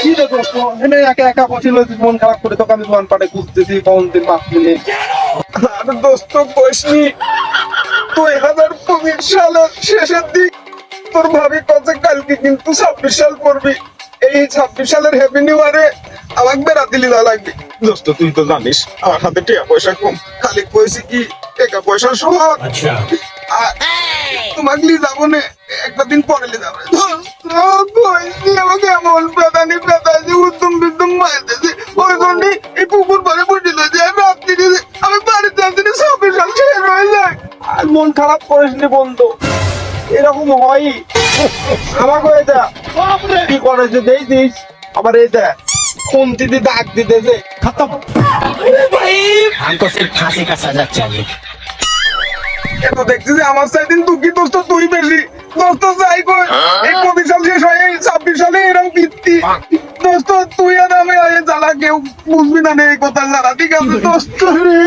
কি রে দোস্ত, এনে একা একা বসে রয়েছিস, মন খারাপ করে তোকে আমি দোকান পাটে খুঁজতেছি, কোন দিন মাছ মিলে। আর দোস্ত কইসনি 2025 সালের শেষের দিক তোর ভাবি কত কালকে কিন্তু 26 সাল পড়বি। এই 26 সালের হ্যাপি নিউ ইয়ারে আমাকে বেড়াতে লিদা লাগবে। দোস্ত তুই তো জানিস আমার হাতে টাকা পয়সা কম, খালি কইছি কি টাকা পয়সা শহর। তোমাকে লি যাবো না, একটা দিন পরে লি যাবো। কইছি আমাকে এমন প্রাধানি প্রাধানি উত্তম বিদ্যম মারতেছে, ওই জন্য এই পুকুর পাড়ে বসে রয়েছে। আমি রাত্রি আমি বাড়িতে আসতে 26 সাল শেষ হয়ে যায়। আর মন খারাপ করিস নি বন্ধু, এরকম হয় আমাকে। এটা কি করেছে দিস, আবার এই দেখ কোন দিদি ডাক দিতেছে। हमको सिर्फ फांसी का सजा चाहिए। এত দেখছি যে আমার সাইদিন দুঃখী দোস্ত তুই বেশি। দোস্ত যাই কই এই 25 সাল শেষ হয়, এই 26 সালে এরকম কীর্তি। দোস্ত তুই আর আমি এই জ্বালা কেউ বুঝবি না রে, এই কথা জ্বালা। ঠিক আছে দোস্ত রে।